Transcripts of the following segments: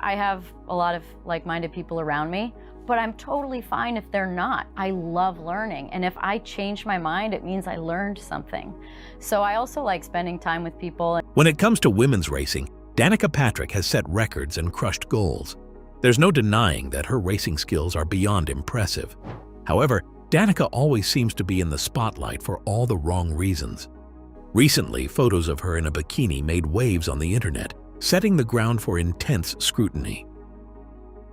I have a lot of like-minded people around me, but I'm totally fine if they're not. I love learning, and if I change my mind, it means I learned something. So I also like spending time with people. When it comes to women's racing, Danica Patrick has set records and crushed goals. There's no denying that her racing skills are beyond impressive. However, Danica always seems to be in the spotlight for all the wrong reasons. Recently, photos of her in a bikini made waves on the internet, setting the ground for intense scrutiny.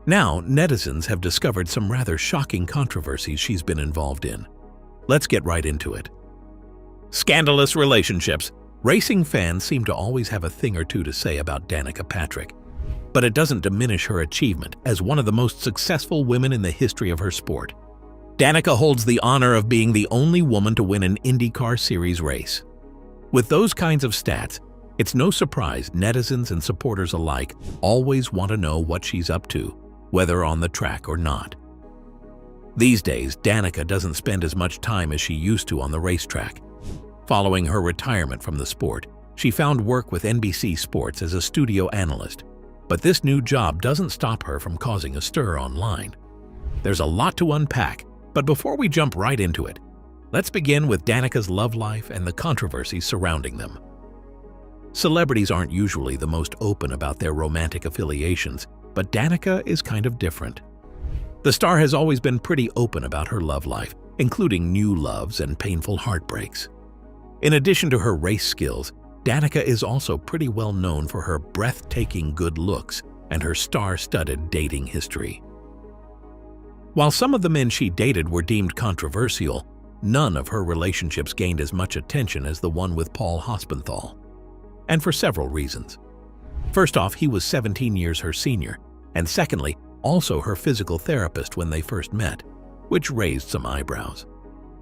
Now, netizens have discovered some rather shocking controversies she's been involved in. Let's get right into it. Scandalous relationships. Racing fans seem to always have a thing or two to say about Danica Patrick, but it doesn't diminish her achievement as one of the most successful women in the history of her sport. Danica holds the honor of being the only woman to win an IndyCar Series race. With those kinds of stats, it's no surprise netizens and supporters alike always want to know what she's up to, whether on the track or not. These days, Danica doesn't spend as much time as she used to on the racetrack. Following her retirement from the sport, she found work with NBC Sports as a studio analyst, but this new job doesn't stop her from causing a stir online. There's a lot to unpack, but before we jump right into it, let's begin with Danica's love life and the controversies surrounding them. Celebrities aren't usually the most open about their romantic affiliations, but Danica is kind of different. The star has always been pretty open about her love life, including new loves and painful heartbreaks. In addition to her race skills, Danica is also pretty well known for her breathtaking good looks and her star-studded dating history. While some of the men she dated were deemed controversial, none of her relationships gained as much attention as the one with Paul Hospenthal, and for several reasons. First off, he was 17 years her senior, and secondly, also her physical therapist when they first met, which raised some eyebrows.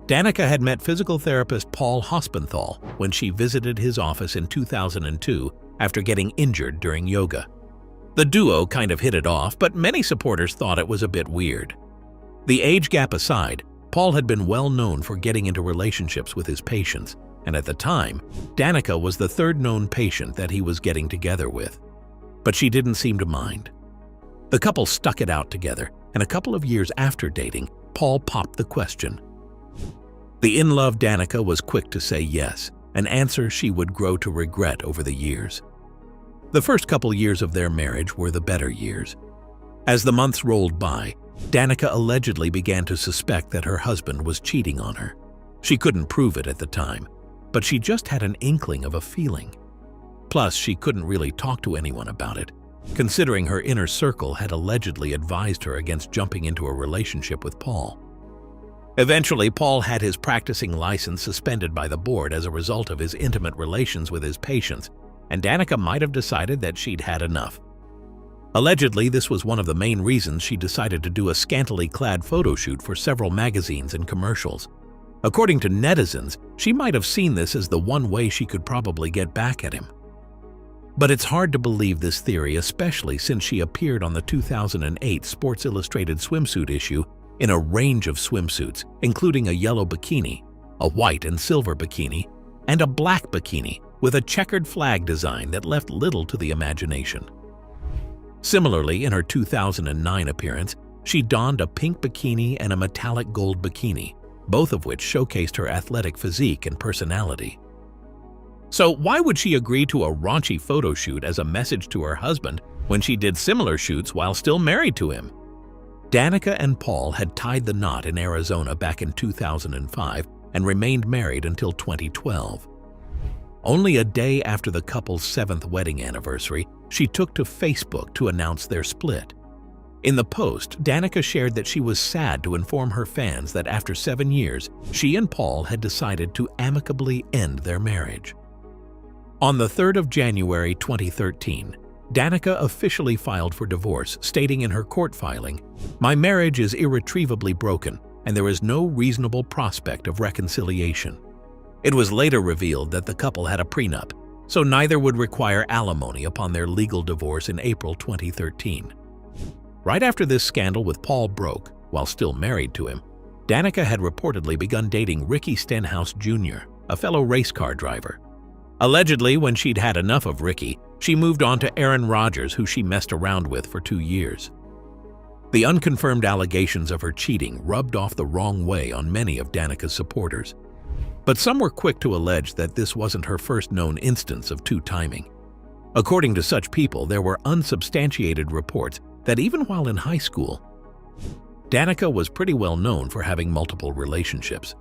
Danica had met physical therapist Paul Hospenthal when she visited his office in 2002 after getting injured during yoga. The duo kind of hit it off, but many supporters thought it was a bit weird. The age gap aside, Paul had been well known for getting into relationships with his patients, and at the time, Danica was the third known patient that he was getting together with. But she didn't seem to mind. The couple stuck it out together, and a couple of years after dating, Paul popped the question. The in-love Danica was quick to say yes, an answer she would grow to regret over the years. The first couple years of their marriage were the better years. As the months rolled by, Danica allegedly began to suspect that her husband was cheating on her. She couldn't prove it at the time, but she just had an inkling of a feeling. Plus, she couldn't really talk to anyone about it, considering her inner circle had allegedly advised her against jumping into a relationship with Paul. Eventually, Paul had his practicing license suspended by the board as a result of his intimate relations with his patients, and Danica might have decided that she'd had enough. Allegedly, this was one of the main reasons she decided to do a scantily clad photo shoot for several magazines and commercials. According to netizens, she might have seen this as the one way she could probably get back at him. But it's hard to believe this theory, especially since she appeared on the 2008 Sports Illustrated swimsuit issue in a range of swimsuits, including a yellow bikini, a white and silver bikini, and a black bikini with a checkered flag design that left little to the imagination. Similarly, in her 2009 appearance, she donned a pink bikini and a metallic gold bikini, both of which showcased her athletic physique and personality. So why would she agree to a raunchy photo shoot as a message to her husband when she did similar shoots while still married to him? Danica and Paul had tied the knot in Arizona back in 2005 and remained married until 2012. Only a day after the couple's 7th wedding anniversary, she took to Facebook to announce their split. In the post, Danica shared that she was sad to inform her fans that after 7 years, she and Paul had decided to amicably end their marriage. On the 3rd of January 2013, Danica officially filed for divorce, stating in her court filing, "My marriage is irretrievably broken, and there is no reasonable prospect of reconciliation." It was later revealed that the couple had a prenup, so neither would require alimony upon their legal divorce in April 2013. Right after this scandal with Paul broke, while still married to him, Danica had reportedly begun dating Ricky Stenhouse Jr., a fellow race car driver. Allegedly, when she'd had enough of Ricky, She moved on to Aaron Rodgers, who she messed around with for 2 years. The unconfirmed allegations of her cheating rubbed off the wrong way on many of Danica's supporters. But some were quick to allege that this wasn't her first known instance of two-timing. According to such people, there were unsubstantiated reports that even while in high school, Danica was pretty well known for having multiple relationships.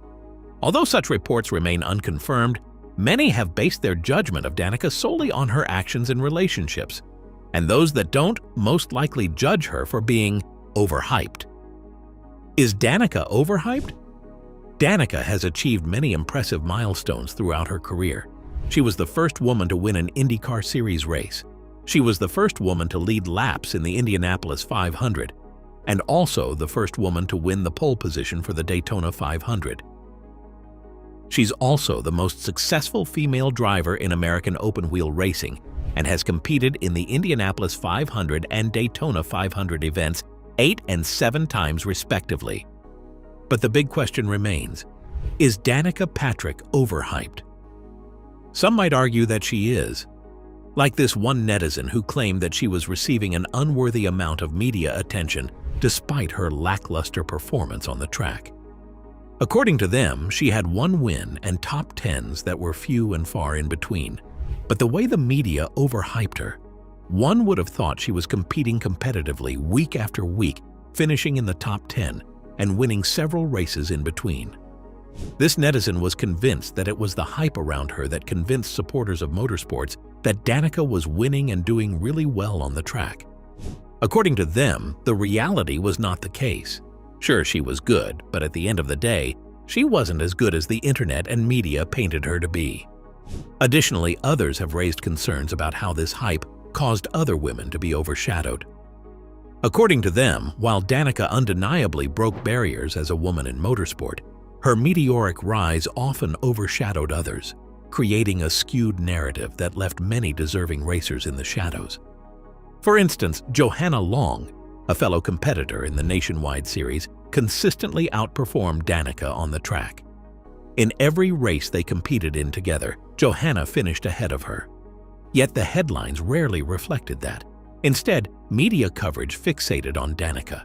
Although such reports remain unconfirmed, many have based their judgment of Danica solely on her actions in relationships, and those that don't most likely judge her for being overhyped. Is Danica overhyped? Danica has achieved many impressive milestones throughout her career. She was the first woman to win an IndyCar Series race. She was the first woman to lead laps in the Indianapolis 500, and also the first woman to win the pole position for the Daytona 500. She's also the most successful female driver in American open-wheel racing and has competed in the Indianapolis 500 and Daytona 500 events 8 and 7 times respectively. But the big question remains, is Danica Patrick overhyped? Some might argue that she is. Like this one netizen who claimed that she was receiving an unworthy amount of media attention despite her lackluster performance on the track. According to them, she had 1 win and top 10s that were few and far in between. But the way the media overhyped her, one would have thought she was competing competitively week after week, finishing in the top 10 and winning several races in between. This netizen was convinced that it was the hype around her that convinced supporters of motorsports that Danica was winning and doing really well on the track. According to them, the reality was not the case. Sure, she was good, but at the end of the day, she wasn't as good as the internet and media painted her to be. Additionally, others have raised concerns about how this hype caused other women to be overshadowed. According to them, while Danica undeniably broke barriers as a woman in motorsport, her meteoric rise often overshadowed others, creating a skewed narrative that left many deserving racers in the shadows. For instance, Johanna Long, a fellow competitor in the Nationwide Series, consistently outperformed Danica on the track. In every race they competed in together, Johanna finished ahead of her. Yet the headlines rarely reflected that. Instead, media coverage fixated on Danica,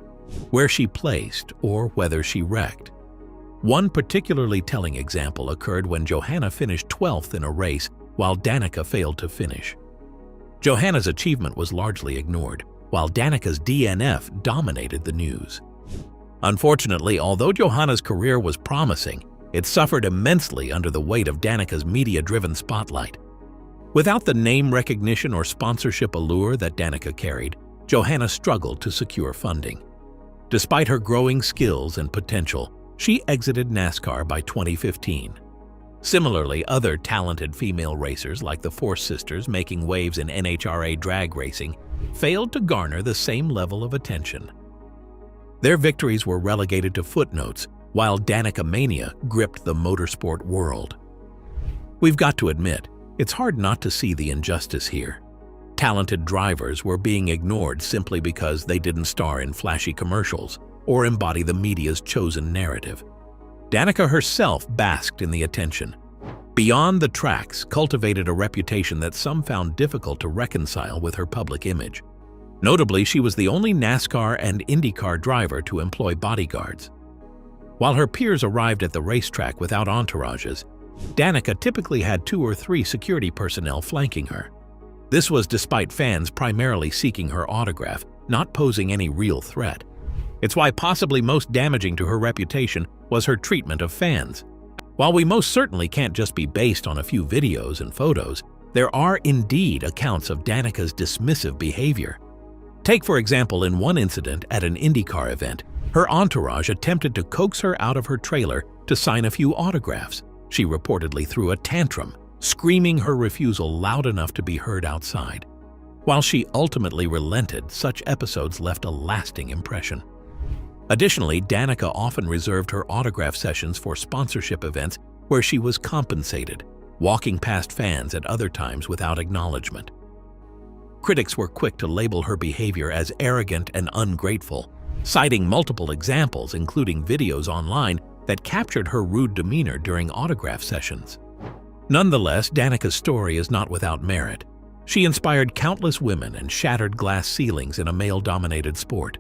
where she placed or whether she wrecked. One particularly telling example occurred when Johanna finished 12th in a race while Danica failed to finish. Johanna's achievement was largely ignored, while Danica's DNF dominated the news. Unfortunately, although Johanna's career was promising, it suffered immensely under the weight of Danica's media-driven spotlight. Without the name recognition or sponsorship allure that Danica carried, Johanna struggled to secure funding. Despite her growing skills and potential, she exited NASCAR by 2015. Similarly, other talented female racers like the Force sisters making waves in NHRA drag racing failed to garner the same level of attention. Their victories were relegated to footnotes, while Danica mania gripped the motorsport world. We've got to admit, it's hard not to see the injustice here. Talented drivers were being ignored simply because they didn't star in flashy commercials or embody the media's chosen narrative. Danica herself basked in the attention. Beyond the tracks, cultivated a reputation that some found difficult to reconcile with her public image. Notably, she was the only NASCAR and IndyCar driver to employ bodyguards. While her peers arrived at the racetrack without entourages, Danica typically had 2 or 3 security personnel flanking her. This was despite fans primarily seeking her autograph, not posing any real threat. It's why possibly most damaging to her reputation was her treatment of fans. While we most certainly can't just be based on a few videos and photos, there are indeed accounts of Danica's dismissive behavior. Take, for example, in one incident at an IndyCar event, her entourage attempted to coax her out of her trailer to sign a few autographs. She reportedly threw a tantrum, screaming her refusal loud enough to be heard outside. While she ultimately relented, such episodes left a lasting impression. Additionally, Danica often reserved her autograph sessions for sponsorship events where she was compensated, walking past fans at other times without acknowledgement. Critics were quick to label her behavior as arrogant and ungrateful, citing multiple examples, including videos online that captured her rude demeanor during autograph sessions. Nonetheless, Danica's story is not without merit. She inspired countless women and shattered glass ceilings in a male-dominated sport.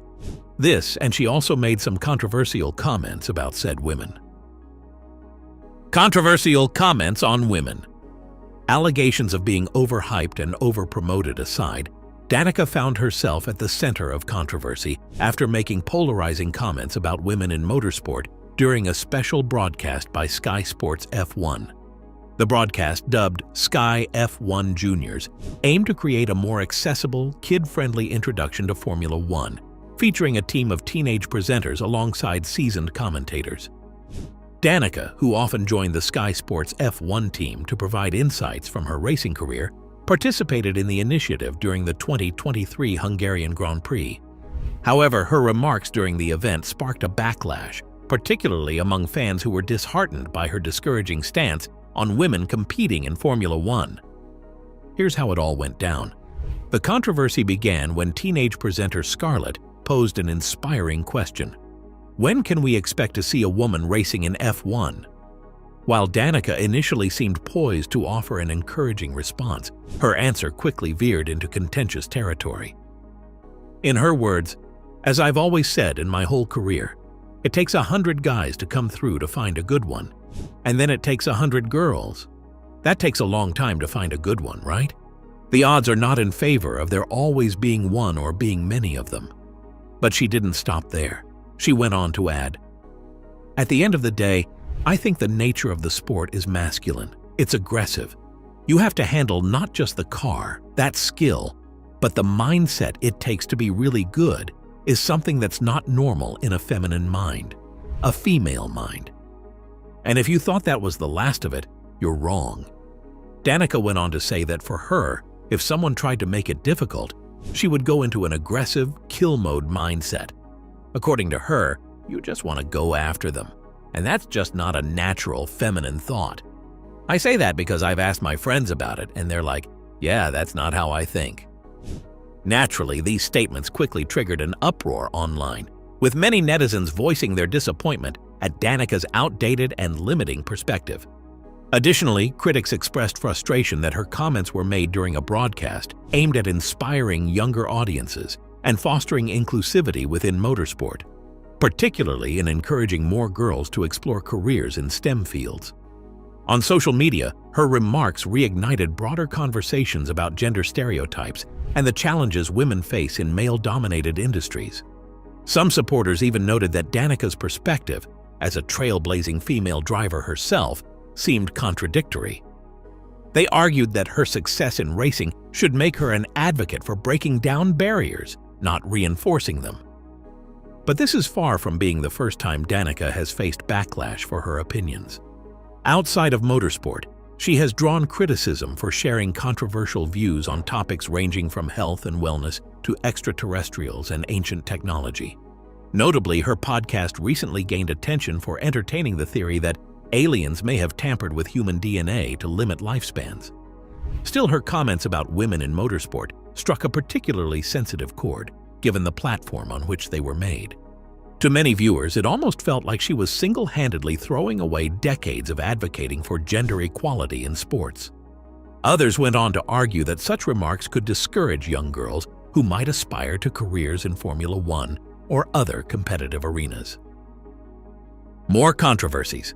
And she also made some controversial comments about said women. Controversial comments on women. Allegations of being overhyped and overpromoted aside, Danica found herself at the center of controversy after making polarizing comments about women in motorsport during a special broadcast by Sky Sports F1. The broadcast, dubbed Sky F1 Juniors, aimed to create a more accessible, kid-friendly introduction to Formula One, featuring a team of teenage presenters alongside seasoned commentators. Danica, who often joined the Sky Sports F1 team to provide insights from her racing career, participated in the initiative during the 2023 Hungarian Grand Prix. However, her remarks during the event sparked a backlash, particularly among fans who were disheartened by her discouraging stance on women competing in Formula One. Here's how it all went down. The controversy began when teenage presenter Scarlett posed an inspiring question. When can we expect to see a woman racing in F1? While Danica initially seemed poised to offer an encouraging response, her answer quickly veered into contentious territory. In her words, "As I've always said in my whole career, it takes 100 guys to come through to find a good one. And then it takes 100 girls. That takes a long time to find a good one, right? The odds are not in favor of there always being one or being many of them." But she didn't stop there. She went on to add, "At the end of the day, I think the nature of the sport is masculine. It's aggressive. You have to handle not just the car, that skill, but the mindset it takes to be really good is something that's not normal in a feminine mind, a female mind. And if you thought that was the last of it, you're wrong." Danica went on to say that for her, if someone tried to make it difficult, she would go into an aggressive, kill mode mindset. According to her, you just want to go after them. And that's just not a natural feminine thought. I say that because I've asked my friends about it, and they're like, "Yeah, that's not how I think." Naturally, these statements quickly triggered an uproar online, with many netizens voicing their disappointment at Danica's outdated and limiting perspective. Additionally, critics expressed frustration that her comments were made during a broadcast aimed at inspiring younger audiences and fostering inclusivity within motorsport, particularly in encouraging more girls to explore careers in STEM fields. On social media, her remarks reignited broader conversations about gender stereotypes and the challenges women face in male-dominated industries. Some supporters even noted that Danica's perspective, as a trailblazing female driver herself, seemed contradictory. They argued that her success in racing should make her an advocate for breaking down barriers, not reinforcing them. But this is far from being the first time Danica has faced backlash for her opinions. Outside of motorsport, she has drawn criticism for sharing controversial views on topics ranging from health and wellness to extraterrestrials and ancient technology. Notably, her podcast recently gained attention for entertaining the theory that aliens may have tampered with human DNA to limit lifespans. Still, her comments about women in motorsport struck a particularly sensitive chord, given the platform on which they were made. To many viewers, it almost felt like she was single-handedly throwing away decades of advocating for gender equality in sports. Others went on to argue that such remarks could discourage young girls who might aspire to careers in Formula One or other competitive arenas. More controversies.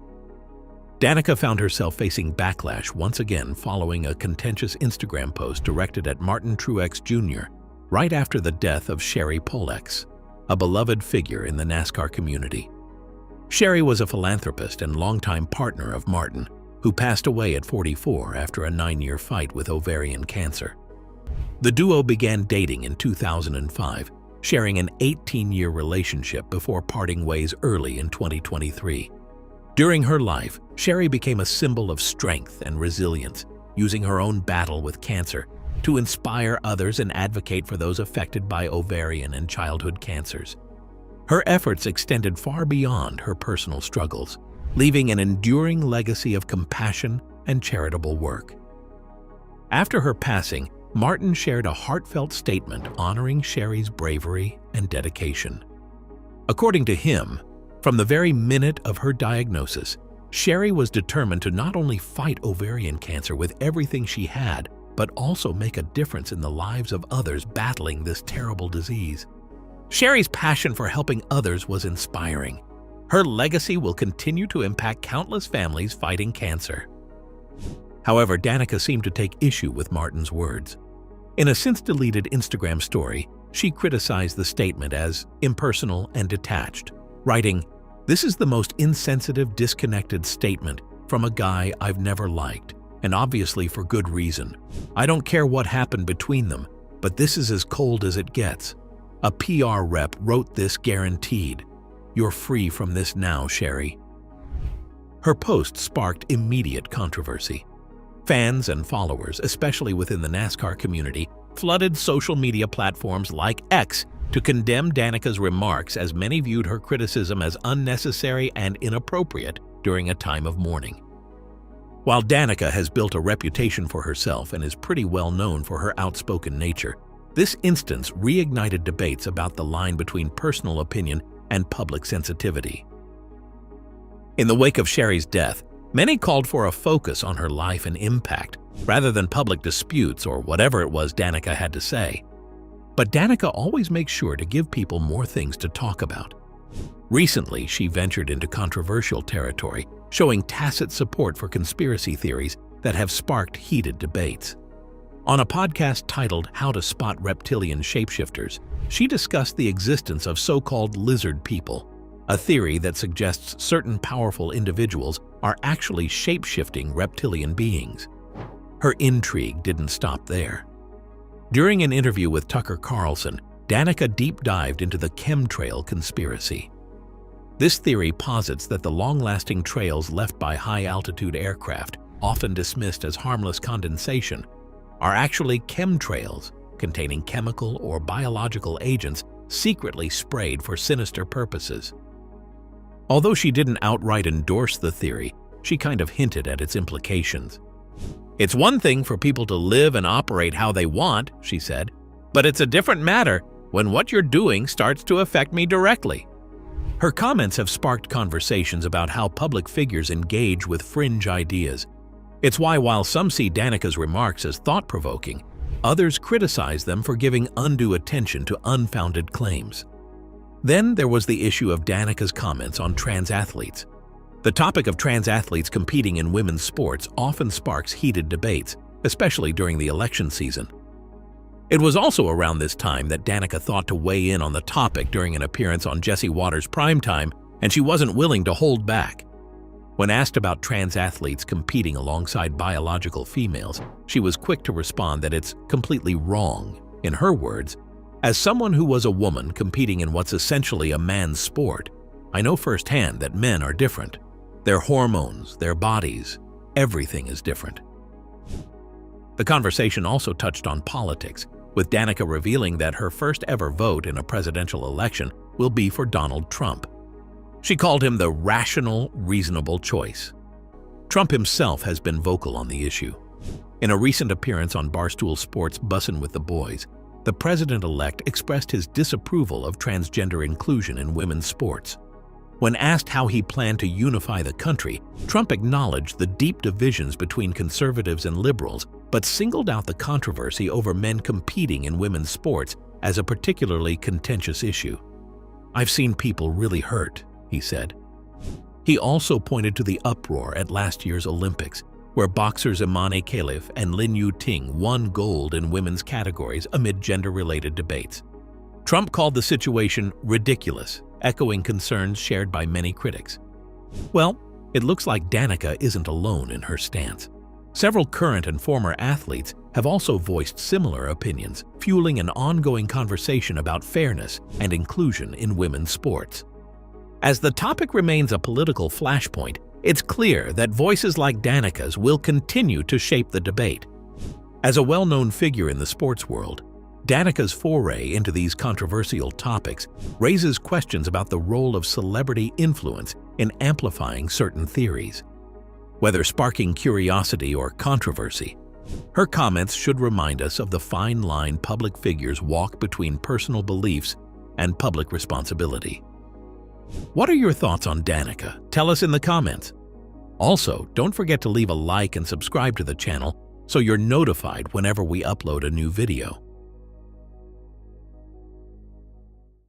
Danica found herself facing backlash once again following a contentious Instagram post directed at Martin Truex Jr. right after the death of Sherry Pollex, a beloved figure in the NASCAR community. Sherry was a philanthropist and longtime partner of Martin, who passed away at 44 after a 9-year fight with ovarian cancer. The duo began dating in 2005, sharing an 18-year relationship before parting ways early in 2023. During her life, Sherry became a symbol of strength and resilience, using her own battle with cancer to inspire others and advocate for those affected by ovarian and childhood cancers. Her efforts extended far beyond her personal struggles, leaving an enduring legacy of compassion and charitable work. After her passing, Martin shared a heartfelt statement honoring Sherry's bravery and dedication. According to him, from the very minute of her diagnosis, Sherry was determined to not only fight ovarian cancer with everything she had, but also make a difference in the lives of others battling this terrible disease. Sherry's passion for helping others was inspiring. Her legacy will continue to impact countless families fighting cancer. However, Danica seemed to take issue with Martin's words. In a since-deleted Instagram story, she criticized the statement as impersonal and detached, writing, "This is the most insensitive, disconnected statement from a guy I've never liked, and obviously for good reason. I don't care what happened between them, but this is as cold as it gets. A PR rep wrote this guaranteed. You're free from this now, Sherry." Her post sparked immediate controversy. Fans and followers, especially within the NASCAR community, flooded social media platforms like X to condemn Danica's remarks, as many viewed her criticism as unnecessary and inappropriate during a time of mourning. While Danica has built a reputation for herself and is pretty well known for her outspoken nature, this instance reignited debates about the line between personal opinion and public sensitivity. In the wake of Sherry's death, many called for a focus on her life and impact, rather than public disputes or whatever it was Danica had to say. But Danica always makes sure to give people more things to talk about. Recently, she ventured into controversial territory, showing tacit support for conspiracy theories that have sparked heated debates. On a podcast titled How to Spot Reptilian Shapeshifters, she discussed the existence of so-called lizard people, a theory that suggests certain powerful individuals are actually shape-shifting reptilian beings. Her intrigue didn't stop there. During an interview with Tucker Carlson, Danica deep-dived into the chemtrail conspiracy. This theory posits that the long-lasting trails left by high-altitude aircraft, often dismissed as harmless condensation, are actually chemtrails containing chemical or biological agents secretly sprayed for sinister purposes. Although she didn't outright endorse the theory, she kind of hinted at its implications. "It's one thing for people to live and operate how they want," she said, "but it's a different matter when what you're doing starts to affect me directly." Her comments have sparked conversations about how public figures engage with fringe ideas. It's why, while some see Danica's remarks as thought-provoking, others criticize them for giving undue attention to unfounded claims. Then there was the issue of Danica's comments on trans athletes. The topic of trans athletes competing in women's sports often sparks heated debates, especially during the election season. It was also around this time that Danica thought to weigh in on the topic during an appearance on Jesse Watters' Primetime, and she wasn't willing to hold back. When asked about trans athletes competing alongside biological females, she was quick to respond that it's completely wrong. In her words, "As someone who was a woman competing in what's essentially a man's sport, I know firsthand that men are different. Their hormones, their bodies, everything is different." The conversation also touched on politics, with Danica revealing that her first ever vote in a presidential election will be for Donald Trump. She called him the rational, reasonable choice. Trump himself has been vocal on the issue. In a recent appearance on Barstool Sports' Bussin' with the Boys, the president-elect expressed his disapproval of transgender inclusion in women's sports. When asked how he planned to unify the country, Trump acknowledged the deep divisions between conservatives and liberals, but singled out the controversy over men competing in women's sports as a particularly contentious issue. "I've seen people really hurt," he said. He also pointed to the uproar at last year's Olympics, where boxers Imane Khalif and Lin Yu-Ting won gold in women's categories amid gender-related debates. Trump called the situation ridiculous, echoing concerns shared by many critics. Well, it looks like Danica isn't alone in her stance. Several current and former athletes have also voiced similar opinions, fueling an ongoing conversation about fairness and inclusion in women's sports. As the topic remains a political flashpoint, it's clear that voices like Danica's will continue to shape the debate. As a well-known figure in the sports world, Danica's foray into these controversial topics raises questions about the role of celebrity influence in amplifying certain theories. Whether sparking curiosity or controversy, her comments should remind us of the fine line public figures walk between personal beliefs and public responsibility. What are your thoughts on Danica? Tell us in the comments. Also, don't forget to leave a like and subscribe to the channel so you're notified whenever we upload a new video.